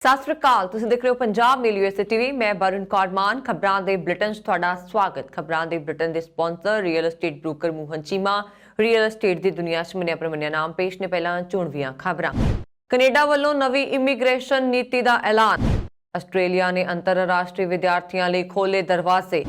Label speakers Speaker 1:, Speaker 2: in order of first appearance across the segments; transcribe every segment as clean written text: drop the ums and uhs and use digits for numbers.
Speaker 1: ਸਤਿ ਸ਼੍ਰੀ ਅਕਾਲ। ਤੁਸੀਂ ਦੇਖ ਰਹੇ ਹੋ ਪੰਜਾਬ ਮੇਲ ਯੂਐਸਏ ਟੀਵੀ। ਮੈਂ ਵਰੁਣ ਕੌਰ ਮਾਨ। ਖਬਰਾਂ ਦੇ ਬੁਲੇਟਿਨ 'ਚ ਤੁਹਾਡਾ ਸਵਾਗਤ। ਖਬਰਾਂ ਦੇ ਬੁਲੇਟਿਨ ਦੇ sponsor real estate broker Mohan Cheema. Real estate ਦੀ ਦੁਨੀਆ 'ਚ ਮੰਨਿਆ ਪ੍ਰਮੰਨਿਆ ਨਾਮ। ਪੇਸ਼ ਨੇ ਪਹਿਲਾਂ ਚੋਣਵੀਆਂ ਖਬਰਾਂ। ਕੈਨੇਡਾ ਵੱਲੋਂ ਨਵੀਂ ਇਮੀਗ੍ਰੇਸ਼ਨ ਨੀਤੀ ਦਾ ਐਲਾਨ। ਆਸਟ੍ਰੇਲੀਆ ਨੇ ਅੰਤਰਰਾਸ਼ਟਰੀ ਵਿਦਿਆਰਥੀਆਂ ਲਈ ਖੋਲ੍ਹੇ ਦਰਵਾਜ਼ੇ।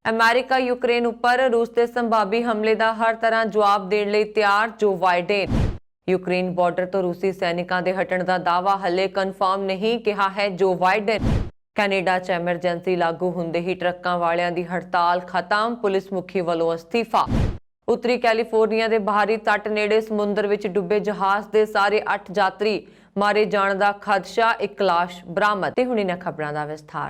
Speaker 1: ਅਮਰੀਕਾ ਯੂਕਰੇਨ ਉੱਪਰ ਰੂਸ ਦੇ ਸੰਭਾਵੀ ਹਮਲੇ ਦਾ ਹਰ ਤਰ੍ਹਾਂ ਜਵਾਬ ਦੇਣ ਲਈ ਤਿਆਰ। ਜੋ ਬਾਈਡਨ। यूक्रेन बॉर्डर तो रूसी सैनिकों के हटण का दावा हले कन्फर्म नहीं कहा है जो बाइडन। कैनेडा च एमरजेंसी लागू होंदे ही ट्रकों वालियां दी हड़ताल खत्म। पुलिस मुखी वालों अस्तीफा। उत्तरी कैलीफोर्निया के बाहरी तट नेड़े समुद्र विच डुबे जहाज के सारे 8 यात्री मारे जाने का खदशा। एक लाश बरामद। ते हुण इन्हां खबरां दा विस्तार।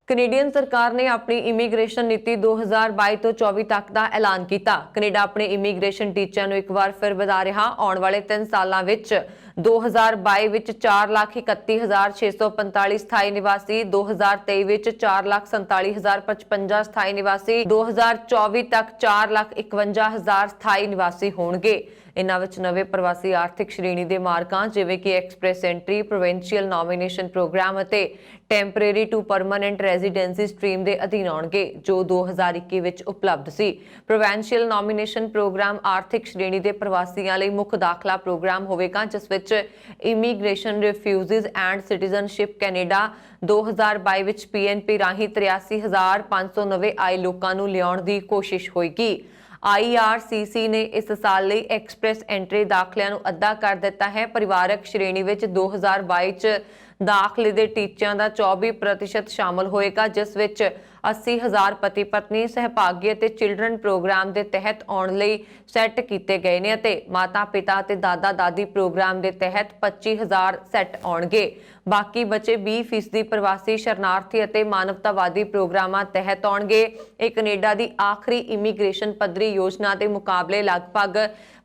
Speaker 1: ਕੈਨੇਡੀਅਨ ਸਰਕਾਰ ਨੇ ਆਪਣੀ ਇਮੀਗ੍ਰੇਸ਼ਨ ਨੀਤੀ 2022 ਤੋਂ 24 ਤੱਕ ਦਾ ਐਲਾਨ ਕੀਤਾ। ਕੈਨੇਡਾ ਆਪਣੇ ਇਮੀਗ੍ਰੇਸ਼ਨ ਟੀਚਿਆਂ ਨੂੰ ਇੱਕ ਵਾਰ ਫਿਰ ਵਧਾ ਰਿਹਾ। ਆਉਣ ਵਾਲੇ 3 ਸਾਲਾਂ ਵਿੱਚ 2022 ਵਿੱਚ 4,31,645 ਸਥਾਈ ਨਿਵਾਸੀ, 2023 ਵਿੱਚ 4,47,055 ਸਥਾਈ ਨਿਵਾਸੀ, 2024 ਤੱਕ 4,51,000 ਸਥਾਈ ਨਿਵਾਸੀ ਹੋਣਗੇ। ਇਨ੍ਹਾਂ ਵਿੱਚ ਨਵੇਂ ਪ੍ਰਵਾਸੀ ਆਰਥਿਕ ਸ਼੍ਰੇਣੀ ਦੇ ਮਾਰਕਾਂ ਜਿਵੇਂ ਕਿ Express Entry, provincial nomination program ਅਤੇ temporary to permanent residency stream ਦੇ ਅਧੀਨ ਆਉਣਗੇ, ਜੋ 2021 ਵਿੱਚ ਉਪਲਬਧ ਸੀ। ਪ੍ਰੋਵਿੰਸ਼ੀਅਲ ਨੋਮੀਨੇਸ਼ਨ ਪ੍ਰੋਗਰਾਮ ਆਰਥਿਕ ਸ਼੍ਰੇਣੀ ਦੇ ਪ੍ਰਵਾਸੀਆਂ ਲਈ ਮੁੱਖ ਦਾਖਲਾ ਪ੍ਰੋਗਰਾਮ ਹੋਵੇਗਾ, ਜਿਸ ਵਿੱਚ immigration refugees and citizenship Canada 2022 ਵਿੱਚ PNP ਰਾਹੀਂ 83,500 ਨਵੇਂ ਆਏ ਲੋਕਾਂ ਨੂੰ ਲਿਆਉਣ ਦੀ ਕੋਸ਼ਿਸ਼ ਹੋਏਗੀ। IRCC ਨੇ ਇਸ ਸਾਲ ਲਈ ਐਕਸਪ੍ਰੈਸ ਐਂਟਰੀ ਦਾਖਲਿਆਂ ਨੂੰ ਅੱਧਾ ਕਰ ਦਿੱਤਾ ਹੈ। ਪਰਿਵਾਰਕ ਸ਼੍ਰੇਣੀ ਵਿੱਚ 2022 ਚ ਦਾਖਲੇ ਦੇ ਟੀਚਿਆਂ ਦਾ 24% ਸ਼ਾਮਲ ਹੋਏਗਾ, ਜਿਸ ਵਿੱਚ 80,000 ਪਤੀ ਪਤਨੀ ਸਹਿਭਾਗੀ ਅਤੇ ਚਿਲਡਰਨ ਪ੍ਰੋਗਰਾਮ ਦੇ ਤਹਿਤ ਆਉਣ ਲਈ ਸੈੱਟ ਕੀਤੇ ਗਏ ਨੇ ਅਤੇ ਮਾਤਾ ਪਿਤਾ ਅਤੇ ਦਾਦਾ ਦਾਦੀ ਪ੍ਰੋਗਰਾਮ ਦੇ ਤਹਿਤ 25,000 ਸੈੱਟ ਆਉਣਗੇ। ਬਾਕੀ ਬਚੇ 20% ਪ੍ਰਵਾਸੀ ਸ਼ਰਨਾਰਥੀ ਅਤੇ ਮਾਨਵਤਾਵਾਦੀ ਪ੍ਰੋਗਰਾਮਾਂ ਤਹਿਤ ਆਉਣਗੇ। ਇਹ ਕੈਨੇਡਾ ਦੀ ਆਖਰੀ ਇਮੀਗ੍ਰੇਸ਼ਨ ਪੱਧਰੀ ਯੋਜਨਾ ਦੇ ਮੁਕਾਬਲੇ ਲਗਭਗ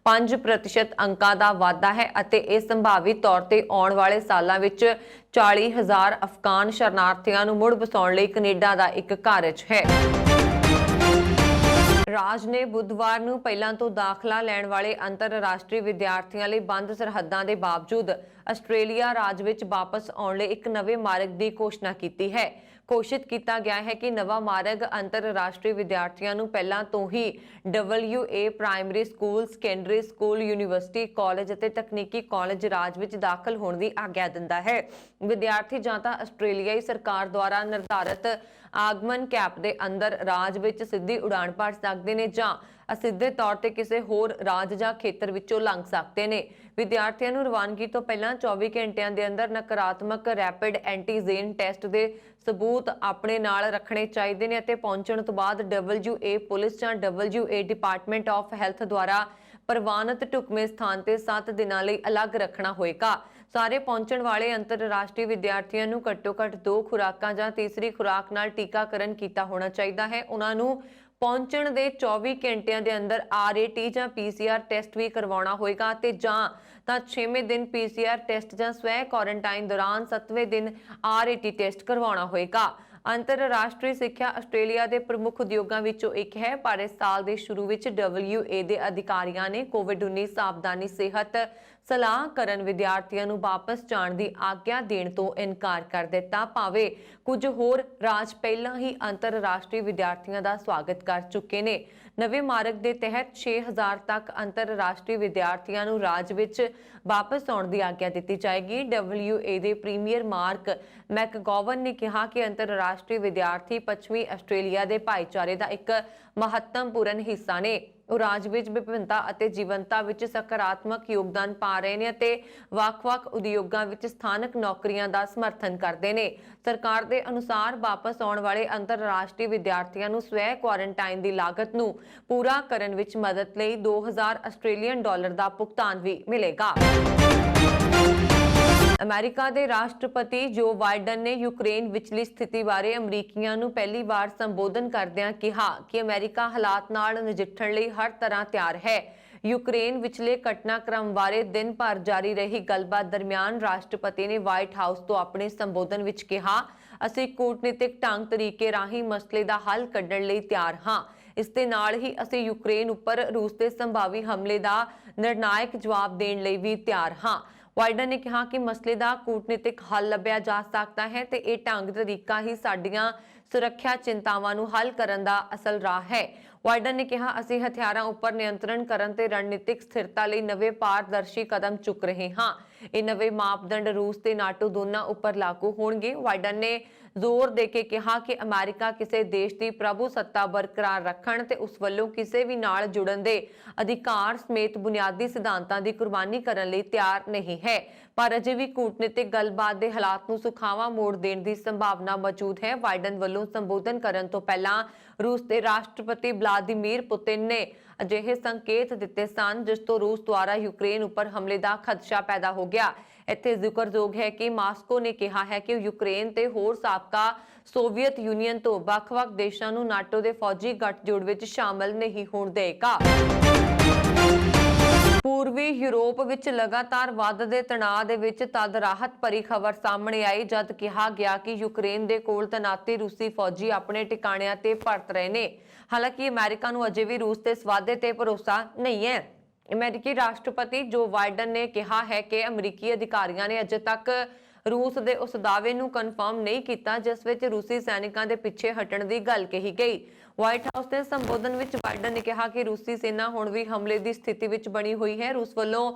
Speaker 1: 5% ਅੰਕਾਂ ਦਾ ਵਾਧਾ ਹੈ ਅਤੇ ਇਹ ਸੰਭਾਵੀ ਤੌਰ ਤੇ ਆਉਣ ਵਾਲੇ ਸਾਲਾਂ ਵਿੱਚ 40,000 ਅਫਗਾਨ ਸ਼ਰਨਾਰਥੀਆਂ ਨੂੰ ਮੁੜ ਵਸਾਉਣ ਲਈ ਕੈਨੇਡਾ ਦਾ ਇੱਕ ਕਾਰਜ ਹੈ। ਰਾਜ ਨੇ ਬੁੱਧਵਾਰ ਨੂੰ ਪਹਿਲਾਂ ਤੋਂ ਦਾਖਲਾ ਲੈਣ ਵਾਲੇ ਅੰਤਰਰਾਸ਼ਟਰੀ ਵਿਦਿਆਰਥੀਆਂ ਲਈ ਬੰਦ ਸਰਹੱਦਾਂ ਦੇ ਬਾਵਜੂਦ ਆਸਟ੍ਰੇਲੀਆ ਰਾਜ ਵਿੱਚ ਵਾਪਸ ਆਉਣ ਲਈ ਇੱਕ ਨਵੇਂ ਮਾਰਗ ਦੀ ਘੋਸ਼ਣਾ ਕੀਤੀ ਹੈ। ਘੋਸ਼ਿਤ ਕੀਤਾ ਗਿਆ ਹੈ ਕਿ ਨਵਾਂ ਮਾਰਗ ਅੰਤਰਰਾਸ਼ਟਰੀ ਵਿਦਿਆਰਥੀਆਂ ਨੂੰ ਪਹਿਲਾਂ ਤੋਂ ਹੀ WA primary school, secondary school, university, college ਅਤੇ ਤਕਨੀਕੀ ਕਾਲਜ ਰਾਜ ਵਿੱਚ ਦਾਖਲ ਹੋਣ ਦੀ ਆਗਿਆ ਦਿੰਦਾ ਹੈ। ਵਿਦਿਆਰਥੀ ਜਾਂ ਤਾਂ ਆਸਟ੍ਰੇਲੀਆਈ ਸਰਕਾਰ ਦੁਆਰਾ ਨਿਰਧਾਰਿਤ ਆਗਮਨ ਕੈਪ ਦੇ ਅੰਦਰ ਰਾਜ ਵਿੱਚ ਸਿੱਧੀ ਉਡਾਣ ਭਰ ਸਕਦੇ ਨੇ ਜਾਂ ਅਸਿੱਧੇ ਤੌਰ ਤੇ ਕਿਸੇ ਹੋਰ ਰਾਜ ਜਾਂ ਖੇਤਰ ਵਿੱਚੋਂ ਲੰਘ ਸਕਦੇ ਨੇ। ਵਿਦਿਆਰਥੀਆਂ ਨੂੰ ਰਵਾਨਗੀ ਤੋਂ ਪਹਿਲਾਂ 24 ਘੰਟਿਆਂ ਦੇ ਅੰਦਰ ਨਕਾਰਾਤਮਕ ਰੈਪਿਡ ਐਂਟੀਜਨ ਟੈਸਟ ਦੇ ਸਬੂਤ ਆਪਣੇ ਨਾਲ ਰੱਖਣੇ ਚਾਹੀਦੇ ਨੇ ਅਤੇ ਪਹੁੰਚਣ ਤੋਂ ਬਾਅਦ WA ਪੁਲਿਸ ਜਾਂ WA ਡਿਪਾਰਟਮੈਂਟ ਆਫ ਹੈਲਥ ਦੁਆਰਾ ਪ੍ਰਵਾਨਿਤ ਢੁਕਵੇਂ ਸਥਾਨ ਤੇ 7 ਦਿਨਾਂ ਲਈ ਅਲੱਗ ਰੱਖਣਾ ਹੋਏਗਾ। ਸਾਰੇ ਪਹੁੰਚਣ ਵਾਲੇ ਅੰਤਰਰਾਸ਼ਟਰੀ ਵਿਦਿਆਰਥੀਆਂ ਨੂੰ ਘੱਟੋ-ਘੱਟ 2 ਖੁਰਾਕਾਂ ਜਾਂ ਤੀਸਰੀ ਖੁਰਾਕ ਨਾਲ ਟੀਕਾਕਰਨ ਕੀਤਾ ਹੋਣਾ ਚਾਹੀਦਾ ਹੈ। ਉਹਨਾਂ ਨੂੰ ਪਹੁੰਚਣ ਦੇ 24 ਘੰਟਿਆਂ ਦੇ ਅੰਦਰ RAT ਜਾਂ PCR ਟੈਸਟ ਵੀ ਕਰਵਾਉਣਾ ਹੋਏਗਾ ਤੇ ਜਾਂ ਤਾਂ 6ਵੇਂ ਦਿਨ PCR ਟੈਸਟ ਜਾਂ ਸਵੈ ਕੁਆਰੰਟਾਈਨ ਦੌਰਾਨ 7ਵੇਂ ਦਿਨ RAT ਟੈਸਟ ਕਰਵਾਉਣਾ ਹੋਏਗਾ। ਅੰਤਰਰਾਸ਼ਟਰੀ ਸਿੱਖਿਆ ਆਸਟ੍ਰੇਲੀਆ ਦੇ ਪ੍ਰਮੁੱਖ ਉਦਯੋਗਾਂ ਵਿੱਚੋਂ ਇੱਕ ਹੈ, ਪਰ ਇਸ ਸਾਲ ਦੇ ਸ਼ੁਰੂ ਵਿੱਚ WA ਦੇ ਅਧਿਕਾਰੀਆਂ ਨੇ COVID-19 ਸਾਵਧਾਨੀ ਸਿਹਤ ਸਲਾਹ ਕਰਨ ਵਿਦਿਆਰਥੀਆਂ ਨੂੰ ਵਾਪਸ ਜਾਣ ਦੀ ਆਗਿਆ ਦੇਣ ਤੋਂ ਇਨਕਾਰ ਕਰ ਦਿੱਤਾ। ਭਾਵੇਂ ਕੁਝ ਹੋਰ ਰਾਜ ਪਹਿਲਾਂ ਹੀ ਅੰਤਰਰਾਸ਼ਟਰੀ ਵਿਦਿਆਰਥੀਆਂ ਦਾ ਸਵਾਗਤ ਕਰ ਚੁੱਕੇ ਨੇ। ਨਵੇਂ ਮਾਰਗ ਦੇ ਤਹਿਤ 6,000 ਤੱਕ ਅੰਤਰਰਾਸ਼ਟਰੀ ਵਿਦਿਆਰਥੀਆਂ ਨੂੰ ਰਾਜ ਵਿੱਚ ਵਾਪਸ ਆਉਣ ਦੀ ਆਗਿਆ ਦਿੱਤੀ ਜਾਏਗੀ। WA ਦੇ ਪ੍ਰੀਮੀਅਰ ਮਾਰਕ ਮੈਕਗੋਵਨ ਨੇ ਕਿਹਾ ਕਿ ਅੰਤਰਰਾਸ਼ਟਰੀ ਵਿਦਿਆਰਥੀ ਪੱਛਮੀ ਆਸਟ੍ਰੇਲੀਆ ਦੇ ਭਾਈਚਾਰੇ ਦਾ ਇੱਕ ਮਹੱਤਵਪੂਰਨ ਹਿੱਸਾ ਨੇ। ਉਹ ਰਾਜ ਵਿੱਚ ਵਿਭਿੰਨਤਾ ਅਤੇ ਜੀਵਨਤਾ ਵਿੱਚ ਸਕਾਰਾਤਮਕ ਯੋਗਦਾਨ ਪਾ ਰਹੇ ਨੇ ਅਤੇ ਵੱਖ-ਵੱਖ ਉਦਯੋਗਾਂ ਵਿੱਚ ਸਥਾਨਕ ਨੌਕਰੀਆਂ ਦਾ ਸਮਰਥਨ ਕਰਦੇ ਨੇ। ਸਰਕਾਰ ਦੇ ਅਨੁਸਾਰ ਵਾਪਸ ਆਉਣ ਵਾਲੇ ਅੰਤਰਰਾਸ਼ਟਰੀ ਵਿਦਿਆਰਥੀਆਂ ਨੂੰ ਸਵੈ ਕੁਆਰੰਟਾਈਨ ਦੀ ਲਾਗਤ ਨੂੰ ਪੂਰਾ ਕਰਨ ਵਿੱਚ ਮਦਦ ਲਈ 2,000 ਆਸਟ੍ਰੇਲੀਅਨ ਡਾਲਰ ਦਾ ਭੁਗਤਾਨ ਵੀ ਮਿਲੇਗਾ। ਅਮਰੀਕਾ ਦੇ ਰਾਸ਼ਟਰਪਤੀ ਜੋ ਬਾਈਡਨ ਨੇ ਯੂਕਰੇਨ ਵਿਚਲੀ ਸਥਿਤੀ ਬਾਰੇ ਅਮਰੀਕੀਆਂ ਨੂੰ ਪਹਿਲੀ ਵਾਰ ਸੰਬੋਧਨ ਕਰਦਿਆਂ ਕਿਹਾ ਕਿ ਅਮਰੀਕਾ ਹਾਲਾਤ ਨਾਲ ਨਜਿੱਠਣ ਲਈ ਹਰ ਤਰ੍ਹਾਂ ਤਿਆਰ ਹੈ। ਯੂਕਰੇਨ ਵਿਚਲੇ ਘਟਨਾਕ੍ਰਮ ਬਾਰੇ ਦਿਨ ਭਰ ਜਾਰੀ ਰਹੀ ਗੱਲਬਾਤ ਦਰਮਿਆਨ ਰਾਸ਼ਟਰਪਤੀ ਨੇ ਵਾਈਟ ਹਾਊਸ ਤੋਂ ਆਪਣੇ ਸੰਬੋਧਨ ਵਿੱਚ ਕਿਹਾ, ਅਸੀਂ ਕੂਟਨੀਤਿਕ ਢੰਗ ਤਰੀਕੇ ਰਾਹੀਂ ਮਸਲੇ ਦਾ ਹੱਲ ਕੱਢਣ ਲਈ ਤਿਆਰ ਹਾਂ। ਇਸ ਦੇ ਨਾਲ ਹੀ ਅਸੀਂ ਯੂਕਰੇਨ ਉੱਪਰ ਰੂਸ ਦੇ ਸੰਭਾਵੀ ਹਮਲੇ ਦਾ ਨਿਰਣਾਇਕ ਜਵਾਬ ਦੇਣ ਲਈ ਵੀ ਤਿਆਰ ਹਾਂ। ਬਾਈਡਨ ਨੇ ਕਿਹਾ ਕਿ ਮਸਲੇ ਦਾ ਕੂਟਨੀਤਿਕ ਹੱਲ ਲੱਭਿਆ ਜਾ ਸਕਦਾ ਹੈ ਤੇ ਇਹ ਢੰਗ ਤਰੀਕਾ ਹੀ ਸਾਡੀਆਂ ਸੁਰੱਖਿਆ ਚਿੰਤਾਵਾਂ ਨੂੰ ਹੱਲ ਕਰਨ ਦਾ ਅਸਲ ਰਾਹ ਹੈ। ਬਾਈਡਨ ਨੇ ਕਿਹਾ, ਅਸੀਂ ਹਥਿਆਰਾਂ ਉੱਪਰ ਨਿਯੰਤਰਣ ਕਰਨ ਤੇ ਰਣਨੀਤਿਕ ਸਥਿਰਤਾ ਲਈ ਨਵੇਂ ਪਾਰਦਰਸ਼ੀ ਕਦਮ ਚੁੱਕ ਰਹੇ ਹਾਂ। ਇਹ ਨਵੇਂ ਮਾਪਦੰਡ ਰੂਸ ਤੇ ਨਾਟੋ ਦੋਨਾਂ ਉੱਪਰ ਲਾਗੂ ਹੋਣਗੇ। ਬਾਈਡਨ ਨੇ ਜ਼ੋਰ ਦੇ ਕੇ ਕਿਹਾ ਕਿ ਅਮਰੀਕਾ ਕਿਸੇ ਦੇਸ਼ ਦੀ ਪ੍ਰਭੂ ਸੱਤਾ ਬਰਕਰਾਰ ਰੱਖਣ ਤੇ ਉਸ ਵੱਲੋਂ ਕਿਸੇ ਵੀ ਨਾਲ ਜੁੜਨ ਦੇ ਅਧਿਕਾਰ ਸਮੇਤ ਬੁਨਿਆਦੀ ਸਿਧਾਂਤਾਂ ਦੀ ਕੁਰਬਾਨੀ ਕਰਨ ਲਈ ਤਿਆਰ ਨਹੀਂ ਹੈ, ਪਰ ਅਜੇ ਵੀ ਕੂਟਨੀਤਿਕ ਗੱਲਬਾਤ ਦੇ ਹਾਲਾਤ ਨੂੰ ਸੁਖਾਵਾਂ ਮੋੜ ਦੇਣ ਦੀ ਸੰਭਾਵਨਾ ਮੌਜੂਦ ਹੈ। ਬਾਈਡਨ ਵੱਲੋਂ ਸੰਬੋਧਨ ਕਰਨ ਤੋਂ ਪਹਿਲਾਂ ਰੂਸ ਦੇ ਰਾਸ਼ਟਰਪਤੀ ਵਲਾਦੀਮੀਰ ਪੁਤਿਨ ਨੇ ਅਜਿਹੇ ਸੰਕੇਤ ਦਿੱਤੇ ਸਨ ਜਿਸ ਤੋਂ ਰੂਸ ਦੁਆਰਾ ਯੂਕਰੇਨ ਉੱਪਰ ਹਮਲੇ ਦਾ ਖਦਸ਼ਾ ਪੈਦਾ ਹੋ ਗਿਆ। ਇੱਥੇ ਜ਼ਿਕਰਯੋਗ ਹੈ ਕਿ ਮਾਸਕੋ ਨੇ ਕਿਹਾ ਹੈ ਕਿ ਯੂਕਰੇਨ ਤੇ ਹੋਰ ਸਾਬਕਾ ਸੋਵੀਅਤ ਯੂਨੀਅਨ ਤੋਂ ਵੱਖ-ਵੱਖ ਦੇਸ਼ਾਂ ਨੂੰ ਨਾਟੋ ਦੇ ਫੌਜੀ ਗੱਠਜੋੜ ਵਿੱਚ ਸ਼ਾਮਲ ਨਹੀਂ ਹੋਣ ਦੇਗਾ। ਪੂਰਬੀ ਯੂਰਪ ਵਿੱਚ ਲਗਾਤਾਰ ਵੱਧਦੇ ਤਣਾਅ ਦੇ ਵਿੱਚ ਤਦ ਰਾਹਤ ਭਰੀ ਖਬਰ ਸਾਹਮਣੇ ਆਈ ਜਦ ਕਿਹਾ ਗਿਆ ਕਿ ਯੂਕਰੇਨ ਦੇ ਕੋਲ ਤੈਨਾਤੀ ਰੂਸੀ ਫੌਜੀ ਆਪਣੇ ਟਿਕਾਣਿਆਂ ਤੇ ਪਰਤ ਰਹੇ ਨੇ। ਹਾਲਾਂਕਿ ਅਮਰੀਕਾ ਨੂੰ ਅਜੇ ਵੀ ਰੂਸ ਦੇ ਇਸ ਵਾਅਦੇ ਤੇ ਭਰੋਸਾ ਨਹੀਂ ਹੈ। ਅਮਰੀਕੀ ਰਾਸ਼ਟਰਪਤੀ ਜੋ ਬਾਈਡਨ ਨੇ ਕਿਹਾ ਹੈ ਕਿ ਅਮਰੀਕੀ ਅਧਿਕਾਰੀਆਂ ਨੇ ਅਜੇ ਤੱਕ ਰੂਸ ਦੇ ਉਸ ਦਾਅਵੇ ਨੂੰ ਕਨਫਰਮ ਨਹੀਂ ਕੀਤਾ ਜਿਸ ਵਿੱਚ ਰੂਸੀ ਸੈਨਿਕਾਂ ਦੇ ਪਿੱਛੇ ਹਟਣ ਦੀ ਗੱਲ ਕਹੀ ਗਈ। ਵਾਈਟ ਹਾਊਸ ਦੇ ਸੰਬੋਧਨ ਵਿੱਚ ਬਾਈਡਨ ਨੇ ਕਿਹਾ ਕਿ ਰੂਸੀ ਸੈਨਾ ਹੁਣ ਵੀ ਹਮਲੇ ਦੀ ਸਥਿਤੀ ਵਿੱਚ ਬਣੀ ਹੋਈ ਹੈ। ਰੂਸ ਵੱਲੋਂ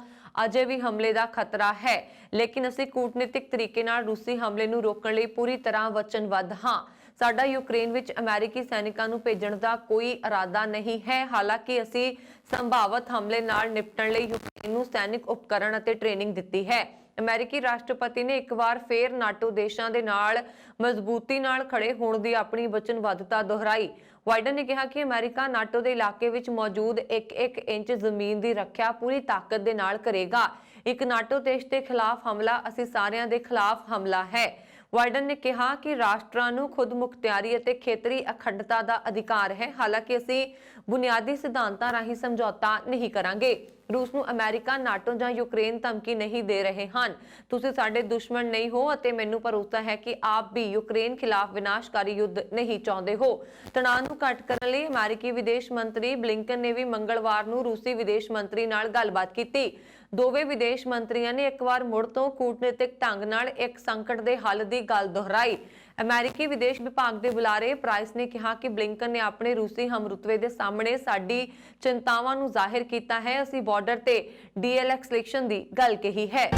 Speaker 1: ਅਜੇ ਵੀ ਹਮਲੇ ਦਾ ਖਤਰਾ ਹੈ, ਲੇਕਿਨ ਅਸੀਂ ਕੂਟਨੀਤਿਕ ਤਰੀਕੇ ਨਾਲ ਰੂਸੀ ਹਮਲੇ ਨੂੰ ਰੋਕਣ ਲਈ ਪੂਰੀ ਤਰ੍ਹਾਂ ਵਚਨਬੱਧ ਹਾਂ। ਸਾਡਾ ਯੂਕਰੇਨ ਵਿੱਚ ਅਮਰੀਕੀ ਸੈਨਿਕਾਂ ਨੂੰ ਭੇਜਣ ਦਾ ਕੋਈ ਇਰਾਦਾ ਨਹੀਂ ਹੈ। ਹਾਲਾਂਕਿ ਅਸੀਂ ਸੰਭਾਵਤ ਹਮਲੇ ਨਾਲ ਨਿਪਟਣ ਲਈ ਯੂਕਰੇਨ ਨੂੰ ਸੈਨਿਕ ਉਪਕਰਣ ਅਤੇ ਟ੍ਰੇਨਿੰਗ ਦਿੱਤੀ ਹੈ। ਅਮਰੀਕੀ ਰਾਸ਼ਟਰਪਤੀ ਨੇ ਇੱਕ ਵਾਰ ਫੇਰ ਨਾਟੋ ਦੇਸ਼ਾਂ ਦੇ ਨਾਲ ਮਜ਼ਬੂਤੀ ਨਾਲ ਖੜੇ ਹੋਣ ਦੀ ਆਪਣੀ ਵਚਨਬੱਧਤਾ ਦੁਹਰਾਈ। ਬਾਈਡਨ ਨੇ ਕਿਹਾ ਕਿ ਅਮਰੀਕਾ ਨਾਟੋ ਦੇ ਇਲਾਕੇ ਵਿੱਚ ਮੌਜੂਦ 1-1 ਇੰਚ ਜ਼ਮੀਨ ਦੀ ਰੱਖਿਆ ਪੂਰੀ ਤਾਕਤ ਦੇ ਨਾਲ ਕਰੇਗਾ। ਇੱਕ ਨਾਟੋ ਦੇਸ਼ ਦੇ ਖਿਲਾਫ ਹਮਲਾ ਅਸੀਂ ਸਾਰਿਆਂ ਦੇ ਖਿਲਾਫ ਹਮਲਾ ਹੈ। ਬਾਈਡਨ ਨੇ ਕਿਹਾ ਕਿ ਰਾਸ਼ਟਰਾਂ ਨੂੰ ਖੁਦ ਮੁਖਤਿਆਰੀ ਅਤੇ ਖੇਤਰੀ ਅਖੰਡਤਾ ਦਾ ਅਧਿਕਾਰ ਹੈ। ਹਾਲਾਂਕਿ ਅਸੀਂ ਬੁਨਿਆਦੀ ਸਿਧਾਂਤਾਂ ਰਾਹੀਂ ਸਮਝੌਤਾ ਨਹੀਂ ਕਰਾਂਗੇ। ਰੂਸ ਨੂੰ ਅਮਰੀਕਾ, ਨਾਟੋ ਜਾਂ ਯੂਕਰੇਨ ਧਮਕੀ ਨਹੀਂ ਦੇ ਰਹੇ ਹਨ। ਤੁਸੀਂ ਸਾਡੇ ਦੁਸ਼ਮਣ ਨਹੀਂ ਹੋ ਅਤੇ ਮੈਨੂੰ ਭਰੋਸਾ ਹੈ ਕਿ ਆਪ ਵੀ ਯੂਕਰੇਨ ਖਿਲਾਫ ਵਿਨਾਸ਼ਕਾਰੀ ਯੁੱਧ ਨਹੀਂ ਚਾਹੁੰਦੇ ਹੋ। ਤਣਾਅ ਨੂੰ ਘੱਟ ਕਰਨ ਲਈ ਅਮਰੀਕੀ ਵਿਦੇਸ਼ ਮੰਤਰੀ ਬਲਿੰਕਨ ਨੇ ਵੀ ਮੰਗਲਵਾਰ ਨੂੰ ਰੂਸੀ ਵਿਦੇਸ਼ ਮੰਤਰੀ ਨਾਲ ਗੱਲਬਾਤ ਕੀਤੀ। ਦੋਵੇਂ ਵਿਦੇਸ਼ ਮੰਤਰੀਆਂ ਨੇ ਇੱਕ ਵਾਰ ਮੁੜ ਤੋਂ ਕੂਟਨੀਤਿਕ ਢੰਗ ਨਾਲ ਇੱਕ ਸੰਕਟ ਦੇ ਹੱਲ ਦੀ ਗੱਲ ਦੁਹਰਾਈ। ਅਮਰੀਕੀ ਵਿਦੇਸ਼ ਵਿਭਾਗ ਦੇ ਬੁਲਾਰੇ ਪ੍ਰਾਈਸ ਨੇ ਕਿਹਾ ਕਿ ਬਲਿੰਕਨ ਨੇ ਆਪਣੇ ਰੂਸੀ ਹਮਰੁਤਬੇ ਦੇ ਸਾਹਮਣੇ ਸਾਡੀ ਚਿੰਤਾਵਾਂ ਨੂੰ ਜ਼ਾਹਿਰ ਕੀਤਾ ਹੈ। ਅਸੀਂ ਬਾਰਡਰ ਤੇ ਡੀ-ਐਸਕੇਲੇਸ਼ਨ ਦੀ ਗੱਲ ਕਹੀ ਹੈ।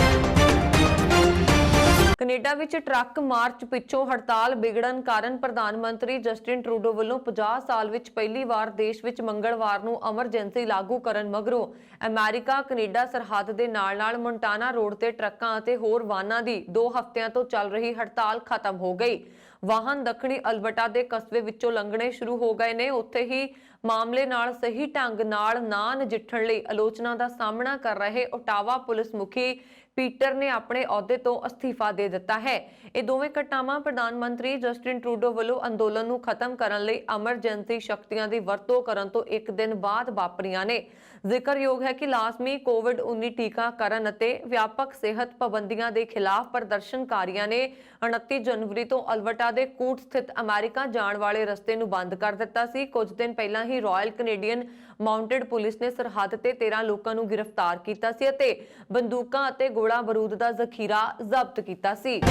Speaker 1: ਕੈਨੇਡਾ ਵਿੱਚ ਟਰੱਕ ਮਾਰਚ ਪਿੱਛੋਂ ਹੜਤਾਲ ਵਿਗੜਨ ਕਾਰਨ ਪ੍ਰਧਾਨ ਮੰਤਰੀ ਜਸਟਿਨ ਟਰੂਡੋ ਵੱਲੋਂ 50 ਸਾਲ ਵਿੱਚ ਪਹਿਲੀ ਵਾਰ ਦੇਸ਼ ਵਿੱਚ ਮੰਗਲਵਾਰ ਨੂੰ ਐਮਰਜੈਂਸੀ ਲਾਗੂ ਕਰਨ ਮਗਰੋਂ ਅਮਰੀਕਾ ਕੈਨੇਡਾ ਸਰਹੱਦ ਦੇ ਨਾਲ-ਨਾਲ ਮੋਂਟਾਨਾ ਰੋਡ ਤੇ ਟਰੱਕਾਂ ਅਤੇ ਹੋਰ ਵਾਹਨਾਂ ਦੀ 2 ਹਫ਼ਤਿਆਂ ਤੋਂ ਚੱਲ ਰਹੀ ਹੜਤਾਲ ਖਤਮ ਹੋ ਗਈ। ਵਾਹਨ ਦੱਖਣੀ ਅਲਬਰਟਾ ਦੇ ਕਸਬੇ ਵਿੱਚੋਂ ਲੰਘਣੇ ਸ਼ੁਰੂ ਹੋ ਗਏ ਨੇ। ਉੱਥੇ ਹੀ ਮਾਮਲੇ ਨਾਲ ਸਹੀ ਢੰਗ ਨਾਲ ਨਾ ਨਜਿੱਠਣ ਲਈ ਆਲੋਚਨਾ ਦਾ ਸਾਹਮਣਾ ਕਰ ਰਹੇ ਓਟਾਵਾ ਪੁਲਿਸ ਮੁਖੀ ਪੀਟਰ ਨੇ ਆਪਣੇ ਅਹੁਦੇ ਤੋਂ ਅਸਤੀਫਾ ਦੇ ਦਿੱਤਾ ਹੈ। ਇਹ ਦੋਵੇਂ ਘਟਨਾਵਾਂ ਪ੍ਰਧਾਨ ਮੰਤਰੀ ਜਸਟਿਨ ਟਰੂਡੋ ਵੱਲੋਂ ਅੰਦੋਲਨ ਨੂੰ ਖਤਮ ਕਰਨ ਲਈ ਐਮਰਜੈਂਸੀ ਸ਼ਕਤੀਆਂ ਦੀ ਵਰਤੋਂ ਕਰਨ ਤੋਂ ਇੱਕ ਦਿਨ ਬਾਅਦ ਵਾਪਰੀਆਂ ਨੇ। ਜ਼ਿਕਰਯੋਗ ਹੈ ਕਿ ਲਾਜ਼ਮੀ ਕੋਵਿਡ-19 ਟੀਕਾਕਰਨ ਅਤੇ ਵਿਆਪਕ ਸਿਹਤ ਪਾਬੰਦੀਆਂ ਦੇ ਖਿਲਾਫ ਪ੍ਰਦਰਸ਼ਨਕਾਰੀਆਂ ਨੇ 29 ਜਨਵਰੀ ਤੋਂ ਅਲਬਰਟਾ ਦੇ ਕੂਟ ਸਥਿਤ ਅਮਰੀਕਾ ਜਾਣ ਵਾਲੇ ਰਸਤੇ ਨੂੰ ਬੰਦ ਕਰ ਦਿੱਤਾ ਸੀ। ਕੁਝ ਦਿਨ ਪਹਿਲਾਂ ਹੀ ਰਾਇਲ ਕੈਨੇਡੀਅਨ ਮਾਊਂਟਡ ਪੁਲਿਸ ਨੇ ਸਰਹੱਦ ਤੇ 13 ਲੋਕਾਂ ਨੂੰ ਗ੍ਰਿਫਤਾਰ ਕੀਤਾ ਸੀ ਅਤੇ ਬੰਦੂਕਾਂ ਅਤੇ ਗੋਲਾ ਬਾਰੂਦ ਦਾ ਜ਼ਖੀਰਾ ਜ਼ਬਤ ਕੀਤਾ ਸੀ।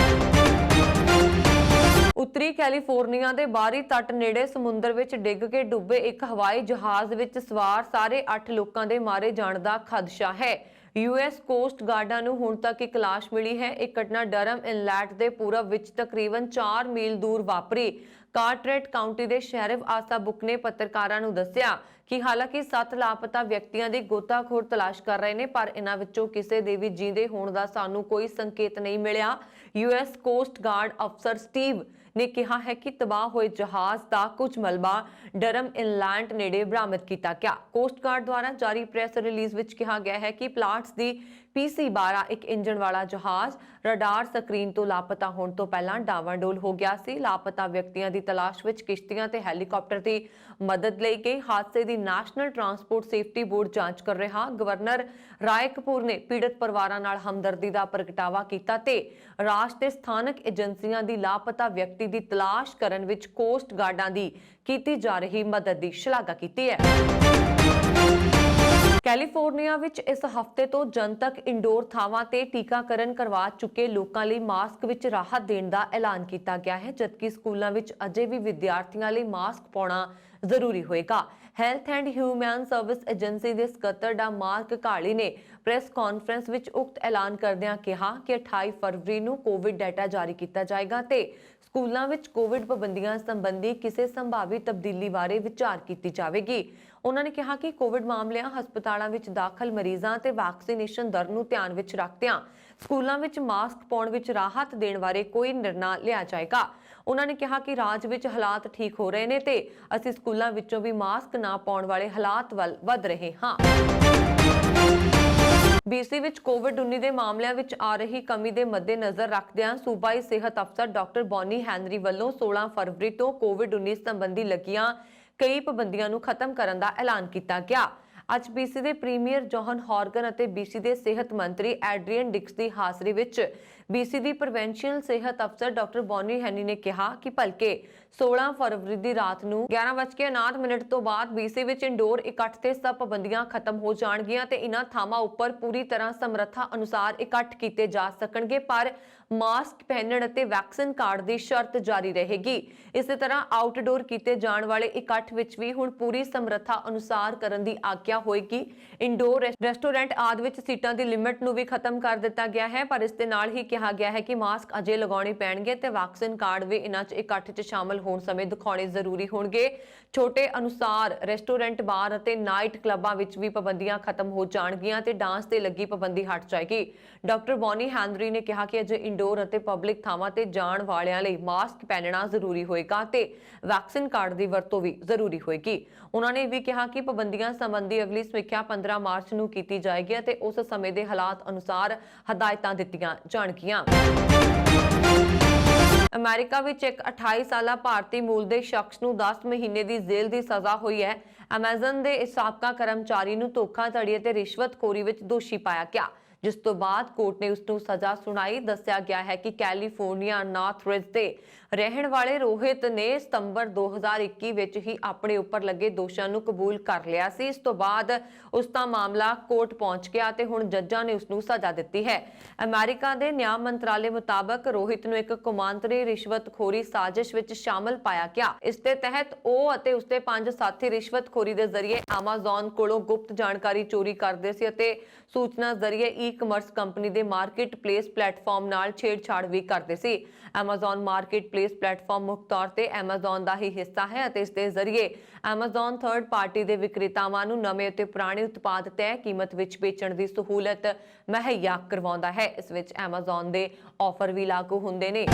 Speaker 1: ਉੱਤਰੀ ਕੈਲੀਫੋਰਨੀਆ ਦੇ ਬਾਹਰੀ ਤੱਟ ਨੇੜੇ ਸਮੁੰਦਰ ਵਿੱਚ ਡਿੱਗ ਕੇ ਡੁੱਬੇ ਇੱਕ ਹਵਾਈ ਜਹਾਜ਼ ਵਿੱਚ ਸਵਾਰ ਸਾਰੇ 8 ਲੋਕਾਂ ਦੇ ਮਾਰੇ ਜਾਣ ਦਾ ਖਦਸ਼ਾ ਹੈ। ਯੂਐਸ ਕੋਸਟ ਗਾਰਡਾਂ ਨੂੰ ਹੁਣ ਤੱਕ ਇੱਕ ਲਾਸ਼ ਮਿਲੀ ਹੈ। ਇਹ ਘਟਨਾ ਡਰਮ ਇਨਲੈਟ ਦੇ ਪੂਰਬ ਵਿੱਚ ਤਕਰੀਬਨ 4 ਮੀਲ ਦੂਰ ਵਾਪਰੀ। ਕਾਰਟਰੇਟ ਕਾਉਂਟੀ ਦੇ ਸ਼ੈਰਿਫ ਆਸਾ ਬੁੱਕ ਨੇ ਪੱਤਰਕਾਰਾਂ ਨੂੰ ਦੱਸਿਆ ਕਿ ਹਾਲਾਂਕਿ 7 ਲਾਪਤਾ ਵਿਅਕਤੀਆਂ ਦੀ ਗੋਤਾਖੋਰ ਤਲਾਸ਼ ਕਰ ਰਹੇ ਨੇ, ਪਰ ਇਹਨਾਂ ਵਿੱਚੋਂ ਕਿਸੇ ਦੇ ਵੀ ਜਿੰਦੇ ਹੋਣ ਦਾ ਸਾਨੂੰ ਕੋਈ ਸੰਕੇਤ ਨਹੀਂ ਮਿਲਿਆ। ਯੂਐਸ ਕੋਸਟ ਗਾਰਡ ਅਫਸਰ ਸਟੀਵ ਨੇ ਕਿਹਾ ਹੈ ਕਿ ਤਬਾਹ ਹੋਏ ਜਹਾਜ਼ ਦਾ ਕੁਝ ਮਲਬਾ ਡਰਮ ਇਨਲੈਂਡ ਨੇੜੇ ਬਰਾਮਦ ਕੀਤਾ ਗਿਆ। ਕੋਸਟ ਗਾਰਡ ਦੁਆਰਾ ਜਾਰੀ ਪ੍ਰੈਸ ਰਿਲੀਜ਼ ਵਿੱਚ ਕਿਹਾ ਗਿਆ ਹੈ ਕਿ ਪਲਾਟਸ ਦੀ PC-12 ਇੱਕ ਇੰਜਣ ਵਾਲਾ ਜਹਾਜ਼ ਰਡਾਰ ਸਕਰੀਨ ਤੋਂ ਲਾਪਤਾ ਹੋਣ ਤੋਂ ਪਹਿਲਾਂ ਡਾਵਾਂਡੋਲ ਹੋ ਗਿਆ ਸੀ। ਲਾਪਤਾ ਵਿਅਕਤੀਆਂ ਦੀ ਤਲਾਸ਼ ਵਿੱਚ ਕਿਸ਼ਤੀਆਂ ਤੇ ਹੈਲੀਕਾਪਟਰ ਦੀ ਮਦਦ ਲਈ ਗਈ। ਹਾਦਸੇ ਦੀ ਨੈਸ਼ਨਲ ਟਰਾਂਸਪੋਰਟ ਸੇਫਟੀ ਬੋਰਡ ਜਾਂਚ ਕਰ ਰਿਹਾ। ਗਵਰਨਰ ਰਾਏ ਕਪੂਰ ਨੇ ਪੀੜਤ ਪਰਿਵਾਰਾਂ ਨਾਲ ਹਮਦਰਦੀ ਦਾ ਪ੍ਰਗਟਾਵਾ ਕੀਤਾ ਤੇ ਰਾਜ ਤੇ ਸਥਾਨਕ ਏਜੰਸੀਆਂ ਦੀ ਲਾਪਤਾ ਵਿਅਕਤੀ ਵਿਅਕਤੀ ਦੀ ਤਲਾਸ਼ ਕਰਨ ਵਿੱਚ ਕੋਸਟ ਗਾਰਡਾਂ ਦੀ ਕੀਤੀ ਜਾ ਰਹੀ ਮਦਦ ਦੀ ਸ਼ਲਾਘਾ ਕੀਤੀ ਹੈ। ਕੈਲੀਫੋਰਨੀਆ ਵਿੱਚ ਇਸ ਹਫ਼ਤੇ ਤੋਂ ਜਨਤਕ ਇੰਡੋਰ ਥਾਵਾਂ ਤੇ ਟੀਕਾਕਰਨ ਕਰਵਾ ਚੁੱਕੇ ਲੋਕਾਂ ਲਈ ਮਾਸਕ ਵਿੱਚ ਰਾਹਤ ਦੇਣ ਦਾ ਐਲਾਨ ਕੀਤਾ ਗਿਆ ਹੈ, ਜਦਕਿ ਸਕੂਲਾਂ ਵਿੱਚ ਅਜੇ ਵੀ ਵਿਦਿਆਰਥੀਆਂ ਲਈ ਮਾਸਕ ਪਾਉਣਾ ਜ਼ਰੂਰੀ ਹੋਏਗਾ। Health and human service agency ਦੇ ਸਕੱਤਰ ਡਾ ਮਾਰਕ ਕਾਲੀ ਨੇ ਪ੍ਰੈਸ ਕਾਨਫਰੰਸ ਵਿੱਚ ਉਕਤ ਐਲਾਨ ਕਰਦਿਆਂ ਕਿਹਾ ਕਿ 28 ਫਰਵਰੀ ਨੂੰ ਕੋਵਿਡ ਡਾਟਾ ਜਾਰੀ ਕੀਤਾ ਜਾਏਗਾ ਤੇ ਸਕੂਲਾਂ ਵਿੱਚ ਕੋਵਿਡ ਪਾਬੰਦੀਆਂ ਸੰਬੰਧੀ ਕਿਸੇ ਸੰਭਾਵੀ ਤਬਦੀਲੀ ਬਾਰੇ ਵਿਚਾਰ ਕੀਤੀ ਜਾਵੇਗੀ। ਉਹਨਾਂ ਨੇ ਕਿਹਾ ਕਿ ਕੋਵਿਡ ਮਾਮਲਿਆਂ, ਹਸਪਤਾਲਾਂ ਵਿੱਚ ਦਾਖਲ ਮਰੀਜ਼ਾਂ ਤੇ ਵੈਕਸੀਨੇਸ਼ਨ ਦਰ ਨੂੰ ਧਿਆਨ ਵਿੱਚ ਰੱਖਦਿਆਂ ਸਕੂਲਾਂ ਵਿੱਚ ਮਾਸਕ ਪਾਉਣ ਵਿੱਚ ਰਾਹਤ ਦੇਣ ਬਾਰੇ ਕੋਈ ਨਿਰਣਾ ਲਿਆ ਜਾਏਗਾ। ਉਹਨਾਂ ਨੇ ਕਿਹਾ ਕਿ ਰਾਜ ਵਿੱਚ ਹਾਲਾਤ ਠੀਕ ਹੋ ਰਹੇ ਨੇ ਤੇ ਅਸੀਂ ਸਕੂਲਾਂ ਵਿੱਚੋਂ ਵੀ ਮਾਸਕ ਨਾ ਪਾਉਣ ਵਾਲੇ ਹਾਲਾਤ ਵੱਲ ਵਧ ਰਹੇ ਹਾਂ। BC ਵਿੱਚ ਕੋਵਿਡ-19 ਦੇ ਮਾਮਲਿਆਂ ਵਿੱਚ ਆ ਰਹੀ ਕਮੀ ਦੇ ਮੱਦੇਨਜ਼ਰ ਰੱਖਦਿਆਂ ਸੂਬਾਈ ਸਿਹਤ ਅਫਸਰ ਡਾਕਟਰ ਬੌਨੀ ਹੈਨਰੀ ਵੱਲੋਂ 16 ਫਰਵਰੀ ਤੋਂ ਕੋਵਿਡ-19 ਸੰਬੰਧੀ ਲੱਗੀਆਂ ਕਈ ਪਾਬੰਦੀਆਂ ਨੂੰ ਖਤਮ ਕਰਨ ਦਾ ਐਲਾਨ ਕੀਤਾ ਗਿਆ। ਅੱਜ BC ਦੇ ਪ੍ਰੀਮੀਅਰ ਜੌਹਨ ਹੌਰਗਨ ਅਤੇ BC ਦੇ ਸਿਹਤ ਮੰਤਰੀ ਐਡਰੀਅਨ ਡਿਕਸ ਦੀ ਹਾਜ਼ਰੀ ਵਿੱਚ BC ਦੀ ਪ੍ਰੋਵਿੰਸ਼ੀਅਲ ਸਿਹਤ ਅਫਸਰ ਡਾਕਟਰ ਬੌਨੀ ਹੈਨੀ ਨੇ ਕਿਹਾ ਕਿ ਭਲਕੇ 16 ਫਰਵਰੀ ਦੀ ਰਾਤ ਨੂੰ 11:59 ਤੋਂ ਬਾਅਦ BC ਵਿੱਚ ਇੰਡੋਰ ਇਕੱਠ ਤੇ ਸਭ ਪਾਬੰਦੀਆਂ ਖਤਮ ਹੋ ਜਾਣਗੀਆਂ ਤੇ ਇਹਨਾਂ ਥਾਵਾਂ ਉੱਪਰ ਪੂਰੀ ਤਰ੍ਹਾਂ ਸਮਰੱਥਾ ਅਨੁਸਾਰ ਇਕੱਠ ਕੀਤੇ ਜਾ ਸਕਣਗੇ, ਪਰ ਮਾਸਕ ਪਹਿਨਣ ਅਤੇ ਵੈਕਸੀਨ ਕਾਰਡ ਦੀ ਸ਼ਰਤ ਜਾਰੀ ਰਹੇਗੀ। ਇਸੇ ਤਰ੍ਹਾਂ ਆਊਟਡੋਰ ਕੀਤੇ ਜਾਣ ਵਾਲੇ ਇਕੱਠ ਵਿੱਚ ਵੀ ਹੁਣ ਪੂਰੀ ਸਮਰੱਥਾ ਅਨੁਸਾਰ ਕਰਨ ਦੀ ਆਗਿਆ ਹੋਏਗੀ। ਇੰਡੋਰ ਰੈਸਟੋਰੈਂਟ ਆਦਿ ਵਿੱਚ ਸੀਟਾਂ ਦੀ ਲਿਮਿਟ ਨੂੰ ਵੀ ਖਤਮ ਕਰ ਦਿੱਤਾ ਗਿਆ ਹੈ, ਪਰ ਇਸ ਦੇ ਨਾਲ ਹੀ ਕਿਹਾ ਗਿਆ ਹੈ ਕਿ ਮਾਸਕ ਅਜੇ ਲਗਾਉਣੇ ਪੈਣਗੇ ਤੇ ਵੈਕਸੀਨ ਕਾਰਡ ਵੀ ਇਹਨਾਂ 'ਚ ਇਕੱਠ 'ਚ ਸ਼ਾਮਲ ਹੋਣ ਸਮੇਂ ਦਿਖਾਉਣੇ ਜ਼ਰੂਰੀ ਹੋਣਗੇ। ਛੋਟੇ ਅਨੁਸਾਰ ਰੈਸਟੋਰੈਂਟ, ਬਾਰ ਅਤੇ ਨਾਈਟ ਕਲੱਬਾਂ ਵਿੱਚ ਵੀ ਪਾਬੰਦੀਆਂ ਖਤਮ ਹੋ ਜਾਣਗੀਆਂ ਤੇ ਡਾਂਸ ਤੇ ਲੱਗੀ ਪਾਬੰਦੀ ਹਟ ਜਾਏਗੀ। ਡਾਕਟਰ ਬੌਨੀ ਹੈਨਰੀ ਨੇ ਕਿਹਾ ਕਿ ਅਜੇ ਇੰਡੋਰ ਅਤੇ ਪਬਲਿਕ ਥਾਵਾਂ ਤੇ ਜਾਣ ਵਾਲਿਆਂ ਲਈ ਮਾਸਕ ਪਹਿਨਣਾ ਜ਼ਰੂਰੀ ਹੋਏਗਾ ਤੇ ਵੈਕਸੀਨ ਕਾਰਡ ਦੀ ਵਰਤੋਂ ਵੀ ਜ਼ਰੂਰੀ ਹੋਏਗੀ। ਉਹਨਾਂ ਨੇ ਵੀ ਕਿਹਾ ਕਿ ਪਾਬੰਦੀਆਂ ਸੰਬੰਧੀ ਅਗਲੀ ਸਮੀਖਿਆ 15 ਮਾਰਚ ਨੂੰ ਕੀਤੀ ਜਾਏਗੀ ਅਤੇ ਉਸ ਸਮੇਂ ਦੇ ਹਾਲਾਤ ਅਨੁਸਾਰ ਹਦਾਇਤਾਂ ਦਿੱਤੀਆਂ ਜਾਣਗੀਆਂ। ਅਮਰੀਕਾ ਵਿੱਚ ਇੱਕ 28 ਸਾਲਾ ਭਾਰਤੀ ਮੂਲ ਦੇ ਸ਼ਖਸ ਨੂੰ 10 ਮਹੀਨੇ ਦੀ ਜੇਲ੍ਹ ਦੀ ਸਜ਼ਾ ਹੋਈ ਹੈ। ਐਮਾਜ਼ਨ ਦੇ ਇਸ ਸਾਬਕਾ ਕਰਮਚਾਰੀ ਨੂੰ ਧੋਖਾਧੜੀ ਅਤੇ ਰਿਸ਼ਵਤਖੋਰੀ ਵਿੱਚ ਦੋਸ਼ੀ ਪਾਇਆ ਗਿਆ, ਜਿਸ ਤੋਂ ਬਾਅਦ ਕੋਰਟ ਨੇ ਉਸ ਨੂੰ ਸਜ਼ਾ ਸੁਣਾਈ। ਦੱਸਿਆ ਗਿਆ ਹੈ ਕਿ ਕੈਲੀਫੋਰਨੀਆ ਨਾਰਥ ਰਿਜ ਦੇ ਰਹਿਣ ਵਾਲੇ ਰੋਹਿਤ ਨੇ ਸਤੰਬਰ 2021 ਵਿੱਚ ਹੀ ਆਪਣੇ ਉੱਪਰ ਲੱਗੇ ਦੋਸ਼ਾਂ ਨੂੰ ਕਬੂਲ ਕਰ ਲਿਆ ਸੀ। ਇਸ ਤੋਂ ਬਾਅਦ ਉਸ ਦਾ ਮਾਮਲਾ ਕੋਰਟ ਪਹੁੰਚ ਗਿਆ ਤੇ ਹੁਣ ਜੱਜਾਂ ਨੇ ਉਸ ਨੂੰ ਸਜ਼ਾ ਦਿੱਤੀ ਹੈ। ਅਮਰੀਕਾ ਦੇ ਨਿਆਂ ਮੰਤਰਾਲੇ ਮੁਤਾਬਕ ਰੋਹਿਤ ਨੂੰ ਇੱਕ ਕੌਮਾਂਤਰੀ ਰਿਸ਼ਵਤਖੋਰੀ ਸਾਜ਼ਿਸ਼ ਵਿੱਚ ਸ਼ਾਮਲ ਪਾਇਆ ਗਿਆ। ਇਸ ਦੇ ਤਹਿਤ ਉਹ ਅਤੇ ਉਸਦੇ 5 ਸਾਥੀ ਰਿਸ਼ਵਤਖੋਰੀ ਦੇ ਜ਼ਰੀਏ ਐਮਾਜ਼ਨ ਕੋਲੋਂ ਗੁਪਤ ਜਾਣਕਾਰੀ ਚੋਰੀ ਕਰਦੇ ਸੀ ਅਤੇ ਸੂਚਨਾ ਜ਼ਰੀਏ ਈ-ਕਮਰਸ ਕੰਪਨੀ ਦੇ ਮਾਰਕੀਟ ਪਲੇਸ ਪਲੇਟਫਾਰਮ ਨਾਲ ਛੇੜਛਾੜ ਵੀ ਕਰਦੇ ਸੀ। ਐਮਾਜ਼ਨ ਮਾਰਕੀਟ ਪਲੇਸ ਪਲੇਟਫਾਰਮ ਮੁੱਖ ਤੌਰ ਤੇ ਐਮਾਜ਼ਨ ਦਾ ਹੀ ਹਿੱਸਾ ਹੈ ਅਤੇ ਇਸ ਦੇ ਜ਼ਰੀਏ ਐਮਾਜ਼ਨ ਥਰਡ ਪਾਰਟੀ ਦੇ ਵਿਕਰੇਤਾਵਾਂ ਨੂੰ ਨਵੇਂ ਅਤੇ ਪੁਰਾਣੇ ਉਤਪਾਦ ਤੈਅ ਕੀਮਤ ਵਿੱਚ ਵੇਚਣ ਦੀ ਸਹੂਲਤ ਮੁਹੱਈਆ ਕਰਵਾਉਂਦਾ ਹੈ। ਇਸ ਵਿੱਚ ਐਮਾਜ਼ਨ ਦੇ ਆਫਰ ਵੀ ਲਾਗੂ ਹੁੰਦੇ ਨੇ।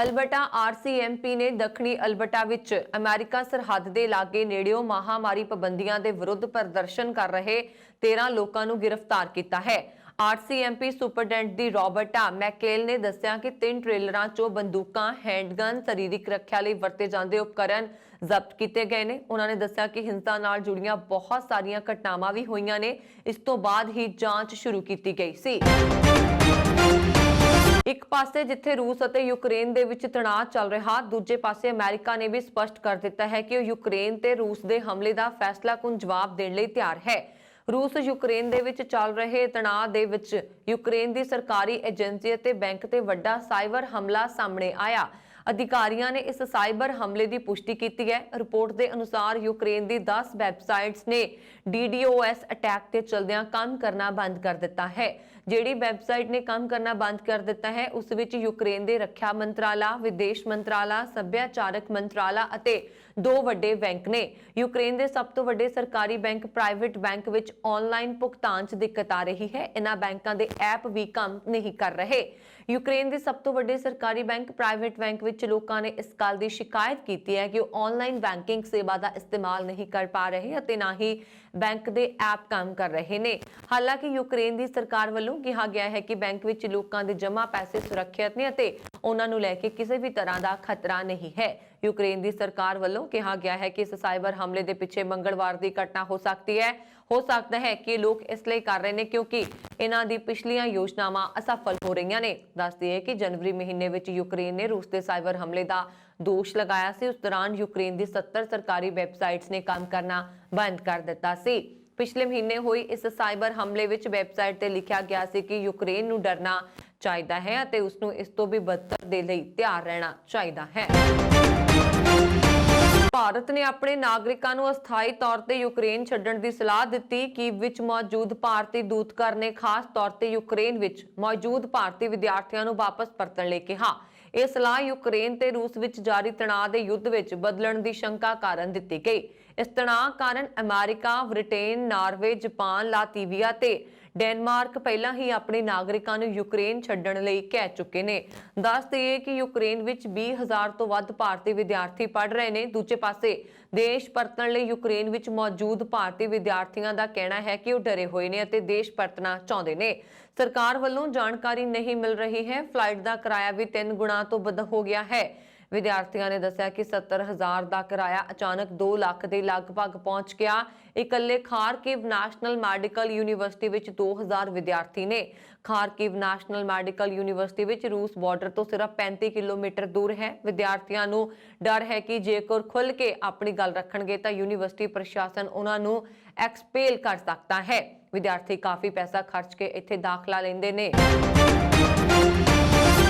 Speaker 1: ਅਲਬਰਟਾ RCMP ਨੇ ਦੱਖਣੀ ਅਲਬਰਟਾ ਵਿੱਚ ਅਮਰੀਕਾ ਸਰਹੱਦ ਦੇ ਲਾਗੇ ਨੇੜਿਓਂ ਮਹਾਮਾਰੀ ਪਾਬੰਦੀਆਂ ਦੇ ਵਿਰੁੱਧ ਪ੍ਰਦਰਸ਼ਨ ਕਰ ਰਹੇ 13 ਲੋਕਾਂ ਨੂੰ ਗ੍ਰਿਫਤਾਰ ਕੀਤਾ ਹੈ। RCMP ਸੁਪਰਡੈਂਟ ਦੀ ਰੌਬਰਟਾ ਮੈਕੇਲ ਨੇ ਦੱਸਿਆ ਕਿ 3 ਟ੍ਰੇਲਰਾਂ 'ਚੋਂ ਬੰਦੂਕਾਂ, ਹੈਂਡਗਨ, ਸਰੀਰਕ ਰੱਖਿਆ ਲਈ ਵਰਤੇ ਜਾਂਦੇ ਉਪਕਰਨ ਜ਼ਬਤ ਕੀਤੇ ਗਏ ਨੇ। ਉਹਨਾਂ ਨੇ ਦੱਸਿਆ ਕਿ ਹਿੰਸਾ ਨਾਲ ਜੁੜੀਆਂ ਬਹੁਤ ਸਾਰੀਆਂ ਘਟਨਾਵਾਂ ਵੀ ਹੋਈਆਂ ਨੇ। ਇਸ ਤੋਂ ਬਾਅਦ ਹੀ ਜਾਂਚ ਸ਼ੁਰੂ ਕੀਤੀ ਗਈ ਸੀ। ਇੱਕ ਪਾਸੇ ਜਿੱਥੇ ਰੂਸ ਅਤੇ ਯੂਕਰੇਨ ਦੇ ਵਿੱਚ ਤਣਾਅ ਚੱਲ ਰਿਹਾ, ਦੂਜੇ ਪਾਸੇ ਅਮਰੀਕਾ ਨੇ ਵੀ ਸਪਸ਼ਟ ਕਰ ਦਿੱਤਾ ਹੈ ਕਿ ਉਹ ਯੂਕਰੇਨ ਤੇ ਰੂਸ ਦੇ ਹਮਲੇ ਦਾ ਫੈਸਲਾਕੁਨ ਜਵਾਬ ਦੇਣ ਲਈ ਤਿਆਰ ਹੈ। ਰੂਸ ਯੂਕਰੇਨ ਦੇ ਵਿੱਚ ਚੱਲ ਰਹੇ ਤਣਾਅ ਦੇ ਵਿੱਚ ਯੂਕਰੇਨ ਦੀ ਸਰਕਾਰੀ ਏਜੰਸੀ ਅਤੇ ਬੈਂਕ ਤੇ ਵੱਡਾ ਸਾਈਬਰ ਹਮਲਾ ਸਾਹਮਣੇ ਆਇਆ। ਅਧਿਕਾਰੀਆਂ ਨੇ ਇਸ ਸਾਈਬਰ ਹਮਲੇ ਦੀ ਪੁਸ਼ਟੀ ਕੀਤੀ ਹੈ। ਰਿਪੋਰਟ ਦੇ ਅਨੁਸਾਰ ਯੂਕਰੇਨ ਦੀ 10 ਵੈਬਸਾਈਟਸ ਨੇ DDoS ਅਟੈਕ ਤੇ ਚਲਦਿਆਂ ਕੰਮ ਕਰਨਾ ਬੰਦ ਕਰ ਦਿੱਤਾ ਹੈ। ਜਿਹੜੀ ਵੈਬਸਾਈਟ ਨੇ ਕੰਮ ਕਰਨਾ ਬੰਦ ਕਰ ਦਿੱਤਾ ਹੈ ਉਸ ਵਿੱਚ ਯੂਕਰੇਨ ਦੇ ਰੱਖਿਆ ਮੰਤਰਾਲਾ, ਵਿਦੇਸ਼ ਮੰਤਰਾਲਾ, ਸੱਭਿਆਚਾਰਕ ਮੰਤਰਾਲਾ ਅਤੇ 2 ਵੱਡੇ ਬੈਂਕ ਨੇ। ਯੂਕਰੇਨ ਦੇ ਸਭ ਤੋਂ ਵੱਡੇ ਸਰਕਾਰੀ ਬੈਂਕ ਪ੍ਰਾਈਵੇਟ ਬੈਂਕ ਵਿੱਚ ਆਨਲਾਈਨ ਭੁਗਤਾਨ 'ਚ ਦਿੱਕਤ ਆ ਰਹੀ ਹੈ। ਇਹਨਾਂ ਬੈਂਕਾਂ ਦੇ ਐਪ ਵੀ ਕੰਮ ਨਹੀਂ ਕਰ ਰਹੇ। ਯੂਕਰੇਨ ਦੇ ਸਭ ਤੋਂ ਵੱਡੇ ਸਰਕਾਰੀ ਬੈਂਕ ਪ੍ਰਾਈਵੇਟ ਬੈਂਕ ਵਿੱਚ ਲੋਕਾਂ ਨੇ ਇਸ ਗੱਲ ਦੀ ਸ਼ਿਕਾਇਤ ਕੀਤੀ ਹੈ ਕਿ ਉਹ ਆਨਲਾਈਨ ਬੈਂਕਿੰਗ ਸੇਵਾ ਦਾ ਇਸਤੇਮਾਲ ਨਹੀਂ ਕਰ ਪਾ ਰਹੇ ਅਤੇ ਨਾ ਹੀ ਬੈਂਕ ਦੇ ਐਪ ਕੰਮ ਕਰ ਰਹੇ ਨੇ। ਹਾਲਾਂਕਿ ਯੂਕਰੇਨ ਦੀ ਸਰਕਾਰ ਵੱਲੋਂ ਕਿਹਾ ਗਿਆ ਹੈ ਕਿ ਬੈਂਕ ਵਿੱਚ ਲੋਕਾਂ ਦੇ ਜਮ੍ਹਾਂ ਪੈਸੇ ਸੁਰੱਖਿਅਤ ਨੇ ਅਤੇ ਉਹਨਾਂ ਨੂੰ ਲੈ ਕੇ ਕਿਸੇ ਵੀ ਤਰ੍ਹਾਂ ਦਾ ਖਤਰਾ ਨਹੀਂ ਹੈ। ਯੂਕਰੇਨ ਦੀ ਸਰਕਾਰ ਵੱਲੋਂ ਕਿਹਾ ਗਿਆ ਹੈ ਕਿ ਇਸ ਸਾਈਬਰ ਹਮਲੇ ਦੇ ਪਿੱਛੇ ਮੰਗਲਵਾਰ ਦੀ ਘਟਨਾ ਹੋ ਸਕਦੀ ਹੈ। ਹੋ ਸਕਦਾ ਹੈ ਕਿ ਇਹ ਲੋਕ ਇਸ ਲਈ ਕਰ ਰਹੇ ਨੇ ਕਿਉਂਕਿ ਇਹਨਾਂ ਦੀ ਪਿਛਲੀਆਂ ਯੋਜਨਾਵਾਂ ਅਸਫਲ ਹੋ ਰਹੀਆਂ ਨੇ। ਦੱਸ ਦਈਏ ਕਿ ਜਨਵਰੀ ਮਹੀਨੇ ਵਿੱਚ ਯੂਕਰੇਨ ਨੇ ਰੂਸ ਦੇ ਸਾਈਬਰ ਹਮਲੇ ਦਾ ਦੋਸ਼ ਲਗਾਇਆ ਸੀ। ਉਸ ਦੌਰਾਨ ਯੂਕਰੇਨ ਦੀ 70 ਸਰਕਾਰੀ ਵੈਬਸਾਈਟਸ ਨੇ ਕੰਮ ਕਰਨਾ ਬੰਦ ਕਰ ਦਿੱਤਾ ਸੀ। ਪਿਛਲੇ ਮਹੀਨੇ ਹੋਈ ਇਸ ਸਾਈਬਰ ਹਮਲੇ ਵਿੱਚ ਵੈਬਸਾਈਟ ਤੇ ਲਿਖਿਆ ਗਿਆ ਸੀ ਕਿ ਯੂਕਰੇਨ ਨੂੰ ਡਰਨਾ ਚਾਹੀਦਾ ਹੈ ਅਤੇ ਉਸ ਨੂੰ ਇਸ ਤੋਂ ਵੀ ਬਦਤਰ ਦੇ ਲਈ ਤਿਆਰ ਰਹਿਣਾ ਚਾਹੀਦਾ ਹੈ। ਭਾਰਤ ਨੇ ਆਪਣੇ ਨਾਗਰਿਕਾਂ ਨੂੰ ਅਸਥਾਈ ਤੌਰ ਤੇ ਯੂਕਰੇਨ ਛੱਡਣ ਦੀ ਸਲਾਹ ਦਿੱਤੀ। ਕੀਵ ਵਿੱਚ ਮੌਜੂਦ ਭਾਰਤੀ ਦੂਤਘਰ ਨੇ ਖਾਸ ਤੌਰ ਤੇ ਯੂਕਰੇਨ ਵਿੱਚ ਮੌਜੂਦ ਭਾਰਤੀ ਵਿਦਿਆਰਥੀਆਂ ਨੂੰ ਵਾਪਸ ਪਰਤਣ ਲਈ ਕਿਹਾ। ਇਹ ਸਲਾਹ ਯੂਕਰੇਨ ਤੇ ਰੂਸ ਵਿੱਚ ਜਾਰੀ ਤਣਾਅ ਦੇ ਯੁੱਧ ਵਿੱਚ ਬਦਲਣ ਦੀ ਸ਼ੰਕਾ ਕਾਰਨ ਦਿੱਤੀ ਗਈ। ਇਸ ਤਣਾਅ ਕਾਰਨ America, Britain, Norway, Japan, Latvia ਤੇ ਡੈਨਮਾਰਕ ਪਹਿਲਾਂ ਹੀ ਆਪਣੇ ਨਾਗਰਿਕਾਂ ਨੂੰ ਯੂਕਰੇਨ ਛੱਡਣ ਲਈ ਕਹਿ ਚੁੱਕੇ ਨੇ। ਦੱਸ ਦਈਏ ਕਿ ਯੂਕਰੇਨ ਵਿੱਚ 20,000 ਤੋਂ ਵੱਧ ਭਾਰਤੀ ਵਿਦਿਆਰਥੀ ਪੜ੍ਹ ਰਹੇ ਨੇ। ਦੂਜੇ ਪਾਸੇ ਦੇਸ਼ ਪਰਤਣ ਲਈ ਯੂਕਰੇਨ ਵਿੱਚ ਮੌਜੂਦ ਭਾਰਤੀ ਵਿਦਿਆਰਥੀਆਂ ਦਾ ਕਹਿਣਾ ਹੈ ਕਿ ਉਹ ਡਰੇ ਹੋਏ ਨੇ ਅਤੇ ਦੇਸ਼ ਪਰਤਣਾ ਚਾਹੁੰਦੇ ਨੇ। ਸਰਕਾਰ ਵੱਲੋਂ ਜਾਣਕਾਰੀ ਨਹੀਂ ਮਿਲ ਰਹੀ ਹੈ। ਫਲਾਈਟ ਦਾ ਕਿਰਾਇਆ ਵੀ 3 ਗੁਣਾ ਤੋਂ ਵੱਧ ਹੋ ਗਿਆ ਹੈ। ਵਿਦਿਆਰਥੀਆਂ ਨੇ ਦੱਸਿਆ ਕਿ 70,000 ਦਾ ਕਿਰਾਇਆ ਅਚਾਨਕ 2 ਲੱਖ ਦੇ ਲਗਭਗ ਪਹੁੰਚ ਗਿਆ। ਇਕੱਲੇ ਖਾਰਕਿਵ ਨੈਸ਼ਨਲ ਮੈਡੀਕਲ ਯੂਨੀਵਰਸਿਟੀ ਵਿੱਚ 2,000 ਵਿਦਿਆਰਥੀ ਨੇ। ਖਾਰਕਿਵ ਨੈਸ਼ਨਲ ਮੈਡੀਕਲ ਯੂਨੀਵਰਸਿਟੀ ਵਿੱਚ ਰੂਸ ਬਾਰਡਰ ਤੋਂ ਸਿਰਫ 35 ਕਿਲੋਮੀਟਰ ਦੂਰ ਹੈ। ਵਿਦਿਆਰਥੀਆਂ ਨੂੰ ਡਰ ਹੈ ਕਿ ਜੇਕਰ ਖੁੱਲ੍ਹ ਕੇ ਆਪਣੀ ਗੱਲ ਰੱਖਣਗੇ ਤਾਂ ਯੂਨੀਵਰਸਿਟੀ ਪ੍ਰਸ਼ਾਸਨ ਉਹਨਾਂ ਨੂੰ ਐਕਸਪੇਲ ਕਰ ਸਕਦਾ ਹੈ। ਵਿਦਿਆਰਥੀ ਕਾਫੀ ਪੈਸਾ ਖਰਚ ਕੇ ਇੱਥੇ ਦਾਖਲਾ ਲੈਂਦੇ ਨੇ।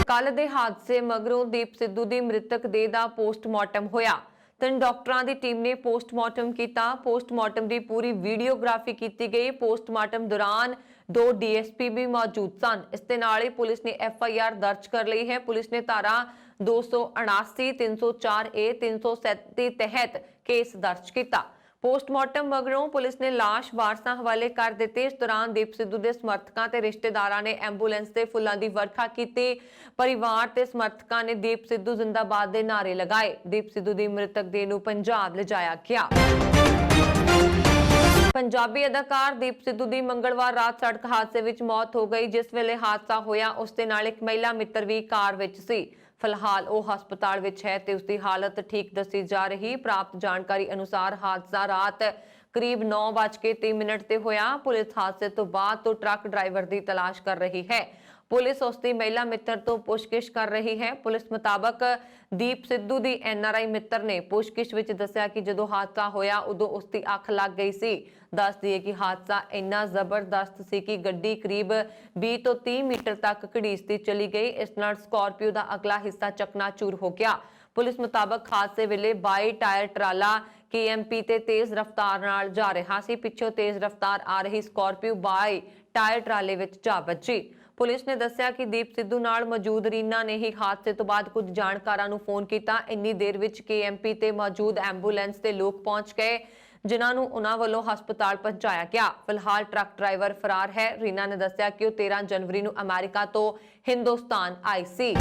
Speaker 1: ਕੱਲ ਦੇ ਹਾਦਸੇ ਮਗਰੋਂ ਦੀਪ ਸਿੱਧੂ ਦੀ ਮ੍ਰਿਤਕ ਦੇਹ ਦਾ ਪੋਸਟਮਾਰਟਮ ਹੋਇਆ। 3 ਡਾਕਟਰਾਂ ਦੀ ਟੀਮ ਨੇ ਪੋਸਟਮਾਰਟਮ ਕੀਤਾ। ਪੋਸਟਮਾਰਟਮ ਦੀ ਪੂਰੀ ਵੀਡੀਓਗ੍ਰਾਫੀ ਕੀਤੀ ਗਈ। ਪੋਸਟਮਾਰਟਮ ਦੌਰਾਨ 2 DSP ਵੀ ਮੌਜੂਦ ਸਨ। ਇਸ ਦੇ ਨਾਲ ਹੀ ਪੁਲਿਸ ਨੇ FIR ਦਰਜ ਕਰ ਲਈ ਹੈ। ਪੁਲਿਸ ਨੇ ਧਾਰਾ 279, 304A, 337 ਤਹਿਤ ਕੇਸ ਦਰਜ ਕੀਤਾ। ਪੋਸਟਮਾਰਟਮ ਮਗਰੋਂ ਪੁਲਿਸ ਨੇ ਲਾਸ਼ ਵਾਰਸਾਂ ਹਵਾਲੇ ਕਰ ਦਿੱਤੀ। ਇਸ ਦੌਰਾਨ ਦੀਪ ਸਿੱਧੂ ਦੇ ਸਮਰਥਕਾਂ ਤੇ ਰਿਸ਼ਤੇਦਾਰਾਂ ਨੇ ਐਂਬੂਲੈਂਸ ਤੇ ਫੁੱਲਾਂ ਦੀ ਵਰਖਾ ਕੀਤੀ। ਪਰਿਵਾਰ ਤੇ ਸਮਰਥਕਾਂ ਨੇ ਦੀਪ ਸਿੱਧੂ ਜ਼ਿੰਦਾਬਾਦ ਦੇ ਨਾਅਰੇ ਲਗਾਏ। ਦੀਪ ਸਿੱਧੂ ਦੀ ਮ੍ਰਿਤਕ ਦੇਹ ਨੂੰ ਪੰਜਾਬ ਲਿਜਾਇਆ ਗਿਆ। ਪੰਜਾਬੀ ਅਦਾਕਾਰ ਦੀਪ ਸਿੱਧੂ ਦੀ ਮੰਗਲਵਾਰ ਰਾਤ ਸੜਕ ਹਾਦਸੇ ਵਿੱਚ ਮੌਤ ਹੋ ਗਈ। ਜਿਸ ਵੇਲੇ ਹਾਦਸਾ ਹੋਇਆ ਉਸ ਦੇ ਨਾਲ ਇੱਕ ਮਹਿਲਾ ਮਿੱਤਰ ਵੀ ਕਾਰ ਵਿੱਚ ਸੀ। ਫਿਲਹਾਲ ਉਹ ਹਸਪਤਾਲ ਵਿੱਚ ਹੈ ਤੇ ਉਸ ਦੀ ਹਾਲਤ ਠੀਕ ਦੱਸੀ ਜਾ ਰਹੀ। ਪ੍ਰਾਪਤ ਜਾਣਕਾਰੀ ਅਨੁਸਾਰ ਹਾਦਸਾ ਰਾਤ ਕਰੀਬ 9:03 ਤੇ ਹੋਇਆ। ਪੁਲਿਸ ਹਾਦਸੇ ਤੋਂ ਬਾਅਦ ਤੋਂ ਟਰੱਕ ਡਰਾਈਵਰ ਦੀ ਤਲਾਸ਼ ਕਰ ਰਹੀ ਹੈ। ਪੁਲਿਸ ਉਸ ਦੀ ਮਹਿਲਾ ਮਿੱਤਰ ਤੋਂ ਪੁੱਛਗਿੱਛ ਕਰ ਰਹੀ ਹੈ। ਪੁਲਿਸ ਮੁਤਾਬਕ ਦੀਪ ਸਿੱਧੂ ਦੀ NRI ਮਿੱਤਰ ਨੇ ਪੁੱਛਗਿੱਛ ਵਿੱਚ ਦੱਸਿਆ ਕਿ ਜਦੋਂ ਹਾਦਸਾ ਹੋਇਆ ਉਦੋਂ ਉਸ ਦੀ ਅੱਖ ਲੱਗ ਗਈ ਸੀ। ਦੱਸ ਦਈਏ ਕਿ ਹਾਦਸਾ ਇੰਨਾ ਜ਼ਬਰਦਸਤ ਸੀ ਕਿ ਗੱਡੀ ਕਰੀਬ 20 ਤੋਂ 30 ਮੀਟਰ ਤੱਕ ਘੜੀਸਦੀ ਚਲੀ ਗਈ। ਇਸ ਨਾਲ ਸਕਾਰਪੀਓ ਦਾ ਅਗਲਾ ਹਿੱਸਾ ਚਕਨਾਚੂਰ ਹੋ ਗਿਆ। ਪੁਲਿਸ ਮੁਤਾਬਕ ਹਾਦਸੇ ਵੇਲੇ 22 ਟਾਇਰ ਟਰਾਲਾ KMP ਤੇ ਤੇਜ਼ ਰਫ਼ਤਾਰ ਨਾਲ ਜਾ ਰਿਹਾ ਸੀ। ਪਿੱਛੋਂ ਤੇਜ਼ ਰਫ਼ਤਾਰ ਆ ਰਹੀ ਸਕਾਰਪੀਓ 22 ਟਾਇਰ ਟਰਾਲੇ ਵਿੱਚ ਜਾ ਵੱਜੀ। ਪੁਲਿਸ ਨੇ ਦੱਸਿਆ ਕਿ ਦੀਪ ਸਿੱਧੂ ਨਾਲ ਮੌਜੂਦ ਰੀਨਾ ਨੇ ਹੀ ਹਾਦਸੇ ਤੋਂ ਬਾਅਦ ਕੁਝ ਜਾਣਕਾਰਾਂ ਨੂੰ ਫੋਨ ਕੀਤਾ। ਇੰਨੀ ਦੇਰ ਵਿੱਚ KMP ਤੇ ਮੌਜੂਦ ਐਂਬੂਲੈਂਸ ਤੇ ਲੋਕ ਪਹੁੰਚ ਗਏ ਜਿਨ੍ਹਾਂ ਨੂੰ ਉਹਨਾਂ ਵੱਲੋਂ ਹਸਪਤਾਲ ਪਹੁੰਚਾਇਆ ਗਿਆ। ਫਿਲਹਾਲ ਟਰੱਕ ਡਰਾਈਵਰ ਫਰਾਰ ਹੈ। ਰੀਨਾ ਨੇ ਦੱਸਿਆ ਕਿ ਉਹ 13 ਜਨਵਰੀ ਨੂੰ ਅਮਰੀਕਾ ਤੋਂ ਹਿੰਦੁਸਤਾਨ ਆਈ ਸੀ।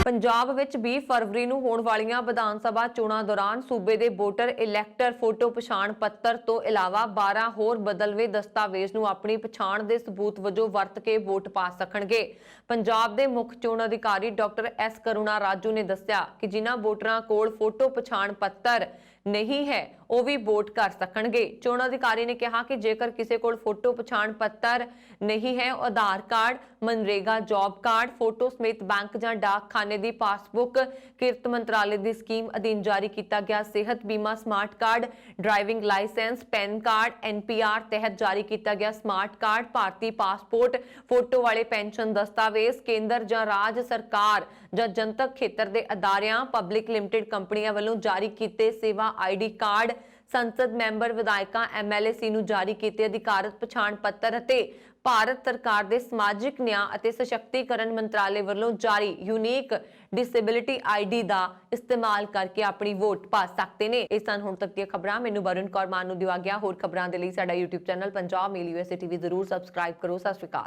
Speaker 1: ਪੰਜਾਬ ਵਿੱਚ 20 ਫਰਵਰੀ ਨੂੰ ਹੋਣ ਵਾਲੀਆਂ ਵਿਧਾਨ ਸਭਾ ਚੋਣਾਂ ਦੌਰਾਨ ਸੂਬੇ ਦੇ ਵੋਟਰ ਇਲੈਕਟਰ ਫੋਟੋ ਪਛਾਣ ਪੱਤਰ ਤੋਂ ਇਲਾਵਾ 12 ਹੋਰ ਬਦਲਵੇਂ ਦਸਤਾਵੇਜ਼ ਨੂੰ ਆਪਣੀ ਪਛਾਣ ਦੇ ਸਬੂਤ ਵਜੋਂ ਵਰਤ ਕੇ ਵੋਟ ਪਾ ਸਕਣਗੇ। ਪੰਜਾਬ ਦੇ ਮੁੱਖ ਚੋਣ ਅਧਿਕਾਰੀ ਡਾਕਟਰ S ਕਰੁਣਾ ਰਾਜੂ ਨੇ ਦੱਸਿਆ ਕਿ ਜਿਨ੍ਹਾਂ ਵੋਟਰਾਂ ਕੋਲ ਫੋਟੋ ਪਛਾਣ ਪੱਤਰ ਨਹੀਂ ਹੈ ਉਹ ਵੀ ਵੋਟ ਕਰ ਸਕਣਗੇ। ਚੋਣ ਅਧਿਕਾਰੀ ਨੇ ਕਿਹਾ ਕਿ ਜੇਕਰ ਕਿਸੇ ਕੋਲ ਫੋਟੋ ਪਛਾਣ ਪੱਤਰ ਨਹੀਂ ਹੈ ਉਹ Aadhaar card, MNREGA job card, photo ਸਮੇਤ ਬੈਂਕ ਜਾਂ ਡਾਕਖਾਨੇ ਦੀ ਪਾਸਬੁੱਕ, ਕਿਰਤ ਮੰਤਰਾਲੇ ਦੀ ਸਕੀਮ ਅਧੀਨ ਜਾਰੀ ਕੀਤਾ ਗਿਆ ਸਿਹਤ ਬੀਮਾ smart card, driving licence, PAN card, NPR ਤਹਿਤ ਜਾਰੀ ਕੀਤਾ ਗਿਆ ਸਮਾਰਟ ਕਾਰਡ, ਭਾਰਤੀ ਪਾਸਪੋਰਟ, ਫੋਟੋ ਵਾਲੇ ਪੈਨਸ਼ਨ ਦਸਤਾਵੇਜ਼, ਕੇਂਦਰ ਜਾਂ ਰਾਜ ਸਰਕਾਰ ਜਾਂ ਜਨਤਕ ਖੇਤਰ ਦੇ ਅਦਾਰਿਆਂ, ਪਬਲਿਕ ਲਿਮਟਿਡ ਕੰਪਨੀਆਂ ਵੱਲੋਂ ਜਾਰੀ ਕੀਤੇ ਸੇਵਾ ID ਕਾਰਡ, ਸੰਸਦ ਮੈਂਬਰ, ਵਿਧਾਇਕਾਂ, MLAC ਨੂੰ ਜਾਰੀ ਕੀਤੇ ਅਧਿਕਾਰਤ ਪਛਾਣ ਪੱਤਰ ਅਤੇ ਭਾਰਤ ਸਰਕਾਰ ਦੇ ਸਮਾਜਿਕ ਨਿਆਂ ਅਤੇ ਸਸ਼ਕਤੀਕਰਨ ਮੰਤਰਾਲੇ ਵੱਲੋਂ ਜਾਰੀ ਯੂਨੀਕ ਡਿਸੇਬਿਲਿਟੀ ID ਦਾ ਇਸਤੇਮਾਲ ਕਰਕੇ ਆਪਣੀ ਵੋਟ ਪਾ ਸਕਦੇ ਨੇ। ਇਹ ਸਨ ਹੁਣ ਤੱਕ ਦੀਆਂ ਖਬਰਾਂ। ਮੈਨੂੰ ਵਰੁਣ ਕੌਰ ਮਾਨ ਨੂੰ ਦਿਵਾ ਗਿਆ। ਹੋਰ ਖਬਰਾਂ ਦੇ ਲਈ ਸਾਡਾ YouTube ਚੈਨਲ ਪੰਜਾਬ ਮੇਲ USA TV ਜ਼ਰੂਰ ਸਬਸਕ੍ਰਾਈਬ ਕਰੋ। ਸਤਿ ਸ਼੍ਰੀ ਅਕਾਲ।